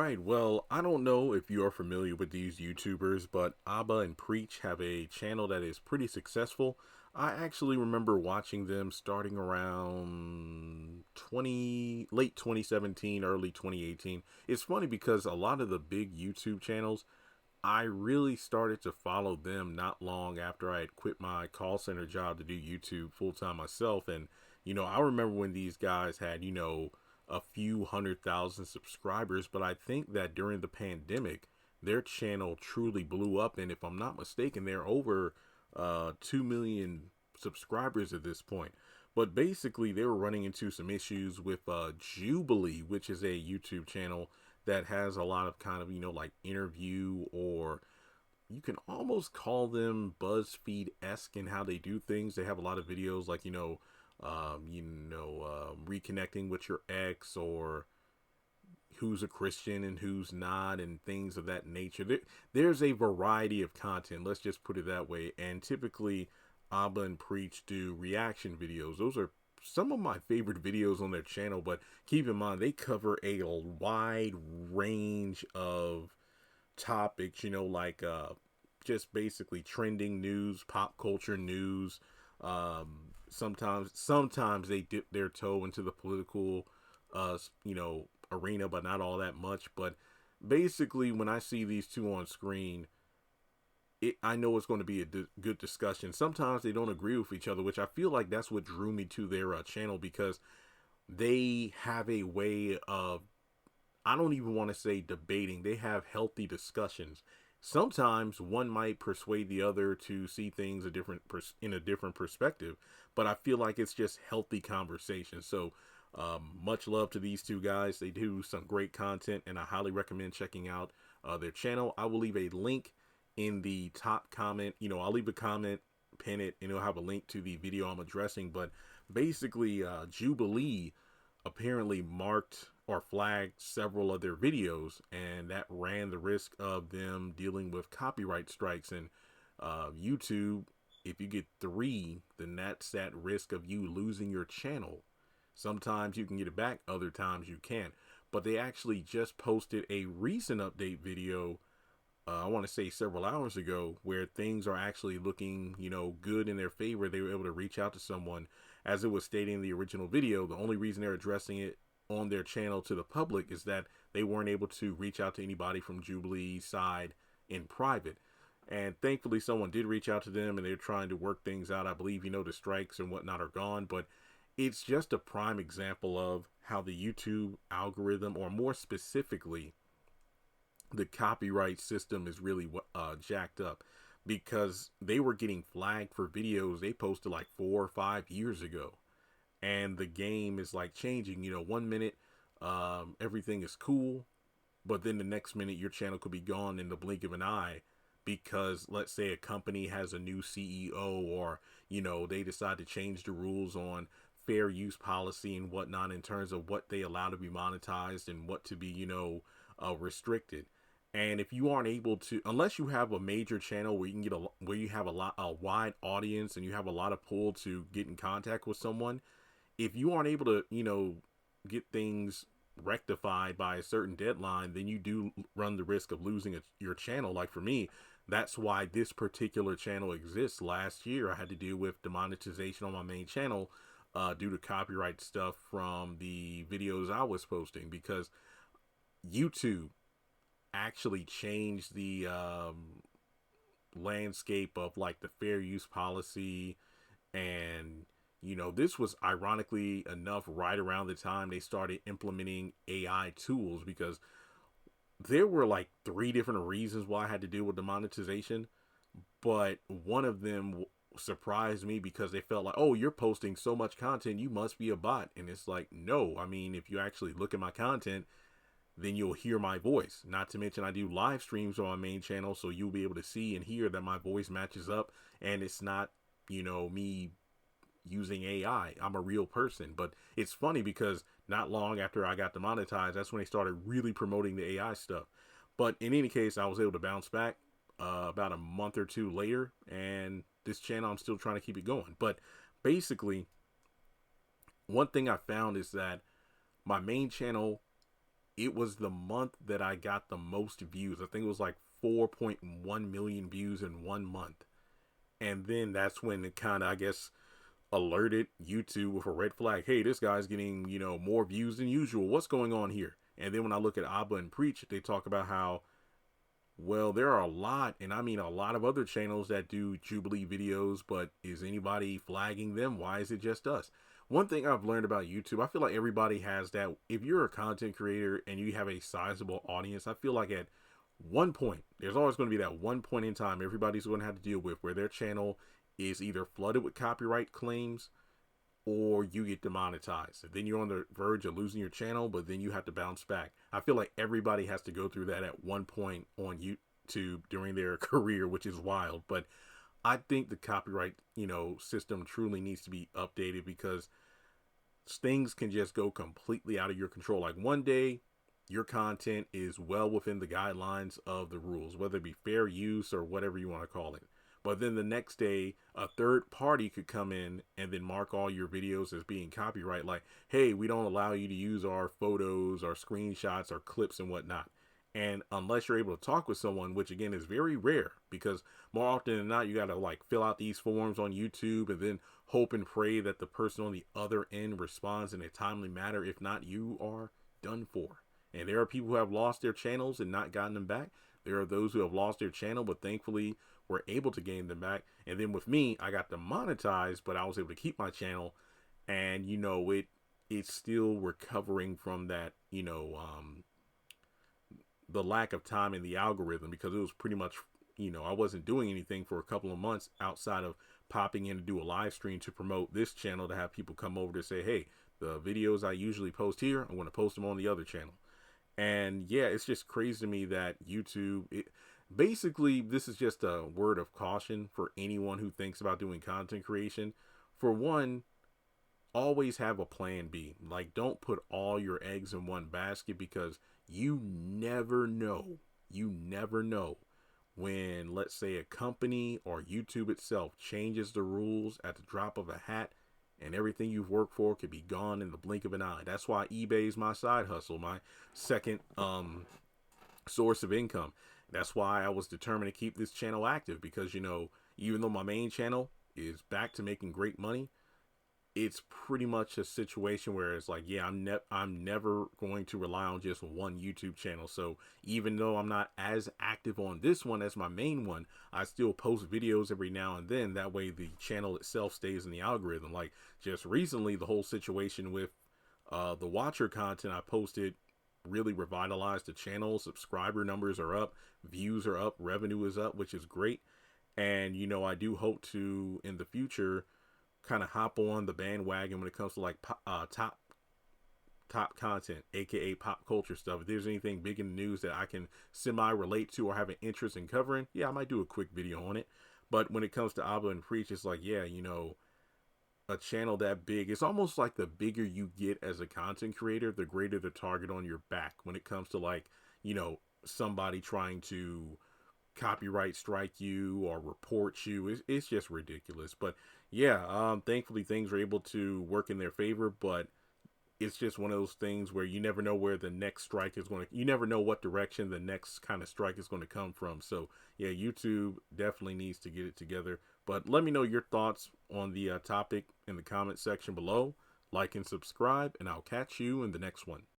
right. Well, I don't know if you are familiar with these YouTubers, but Abba and Preach have a channel that is pretty successful. I actually remember watching them starting around late 2017, early 2018. It's funny because a lot of the big YouTube channels, I really started to follow them not long after I had quit my call center job to do YouTube full time myself. And, I remember when these guys had, a few 100,000 subscribers, but I think that during the pandemic, their channel truly blew up. And if I'm not mistaken, they're over 2 million subscribers at this point. But basically, they were running into some issues with Jubilee, which is a YouTube channel that has a lot of kind of, like interview, or you can almost call them BuzzFeed-esque in how they do things. They have a lot of videos like, reconnecting with your ex, or who's a Christian and who's not, and things of that nature. There's a variety of content, let's just put it that way. And typically, Abba and Preach do reaction videos. Those are some of my favorite videos on their channel, but keep in mind they cover a wide range of topics, like just basically trending news, pop culture news. Sometimes they dip their toe into the political arena, but not all that much. But basically, when I see these two on screen, I know it's going to be a good discussion. Sometimes they don't agree with each other, which I feel like that's what drew me to their channel, because they have a way of, I don't even want to say debating, they have healthy discussions. Sometimes one might persuade the other to see things in a different perspective, but I feel like it's just healthy conversation. So much love to these two guys. They do some great content, and I highly recommend checking out their channel. I will leave a link in the top comment. I'll leave a comment, pin it, and it'll have a link to the video I'm addressing. But basically, Jubilee apparently marked or flagged several of their videos, and that ran the risk of them dealing with copyright strikes. And YouTube, if you get 3, then that's at risk of you losing your channel. Sometimes you can get it back, other times you can't. But they actually just posted a recent update video, I want to say several hours ago, where things are actually looking, good in their favor. They were able to reach out to someone. As it was stated in the original video, the only reason they're addressing it on their channel to the public is that they weren't able to reach out to anybody from Jubilee's side in private. And thankfully, someone did reach out to them, and they're trying to work things out. I believe, the strikes and whatnot are gone, but it's just a prime example of how the YouTube algorithm, or more specifically, the copyright system, is really jacked up, because they were getting flagged for videos they posted like 4 or 5 years ago. And the game is like changing. 1 minute, everything is cool, but then the next minute your channel could be gone in the blink of an eye, because let's say a company has a new CEO, or they decide to change the rules on fair use policy and whatnot, in terms of what they allow to be monetized and what to be restricted. And if you aren't able to, unless you have a major channel where you can where you have a wide audience and you have a lot of pull to get in contact with someone, if you aren't able to get things rectified by a certain deadline, then you do run the risk of losing your channel. Like for me, that's why this particular channel exists. Last year I had to deal with demonetization on my main channel due to copyright stuff from the videos I was posting, because YouTube actually changed the landscape of like the fair use policy. And this was, ironically enough, right around the time they started implementing AI tools, because there were like 3 different reasons why I had to deal with the monetization, but one of them surprised me, because they felt like, oh, you're posting so much content, you must be a bot. And it's like, no, I mean, if you actually look at my content, then you'll hear my voice. Not to mention, I do live streams on my main channel, so you'll be able to see and hear that my voice matches up, and it's not, me using AI. I'm a real person. But it's funny, because not long after I got demonetized, that's when they started really promoting the AI stuff. But in any case, I was able to bounce back about a month or 2 later, and this channel, I'm still trying to keep it going. But basically, one thing I found is that my main channel it was the month that I got the most views. I think it was like 4.1 million views in 1 month. And then that's when it kind of, I guess, alerted YouTube with a red flag. Hey, this guy's getting, more views than usual. What's going on here? And then when I look at Abba and Preach, they talk about how, well, there are a lot, and I mean a lot of other channels that do Jubilee videos, but is anybody flagging them? Why is it just us? One thing I've learned about YouTube, I feel like everybody has that. If you're a content creator and you have a sizable audience, I feel like at one point, there's always going to be that one point in time everybody's going to have to deal with where their channel is either flooded with copyright claims or you get demonetized. And then you're on the verge of losing your channel, but then you have to bounce back. I feel like everybody has to go through that at one point on YouTube during their career, which is wild. But I think the copyright, system truly needs to be updated because things can just go completely out of your control. Like one day, your content is well within the guidelines of the rules, whether it be fair use or whatever you want to call it. But then the next day, a third party could come in and then mark all your videos as being copyright. Like, hey, we don't allow you to use our photos, our screenshots, our clips and whatnot. And unless you're able to talk with someone, which again is very rare, because more often than not, you got to like fill out these forms on YouTube and then hope and pray that the person on the other end responds in a timely manner. If not, you are done for. And there are people who have lost their channels and not gotten them back. There are those who have lost their channel, but thankfully were able to gain them back. And then with me, I got demonetized, but I was able to keep my channel. And, it's still recovering from that, the lack of time in the algorithm, because it was pretty much, I wasn't doing anything for a couple of months outside of popping in to do a live stream to promote this channel, to have people come over to say, hey, the videos I usually post here, I'm going to post them on the other channel. And yeah, it's just crazy to me that YouTube, basically, this is just a word of caution for anyone who thinks about doing content creation. For one, always have a plan B. Like, don't put all your eggs in one basket, because you never know. You never know when, let's say, a company or YouTube itself changes the rules at the drop of a hat, and everything you've worked for could be gone in the blink of an eye. That's why eBay is my side hustle, my second source of income. That's why I was determined to keep this channel active, because, even though my main channel is back to making great money, it's pretty much a situation where it's like, yeah, I'm never going to rely on just one YouTube channel. So even though I'm not as active on this one as my main one, I still post videos every now and then. That way the channel itself stays in the algorithm. Like just recently, the whole situation with the watcher content I posted really revitalized the channel. Subscriber numbers are up, views are up, revenue is up, which is great. And, I do hope to, in the future, kind of hop on the bandwagon when it comes to like top content, aka pop culture stuff. If there's anything big in the news that I can semi relate to or have an interest in covering, yeah, I might do a quick video on it. But when it comes to Abba and Preach, it's like, yeah, a channel that big, it's almost like the bigger you get as a content creator, the greater the target on your back when it comes to like, somebody trying to copyright strike you or report you. It's just ridiculous. But yeah, thankfully things are able to work in their favor, but it's just one of those things where you never know where the next strike is going to, you never know what direction the next kind of strike is going to come from. So yeah, YouTube definitely needs to get it together. But let me know your thoughts on the topic in the comment section below. Like and subscribe, and I'll catch you in the next one.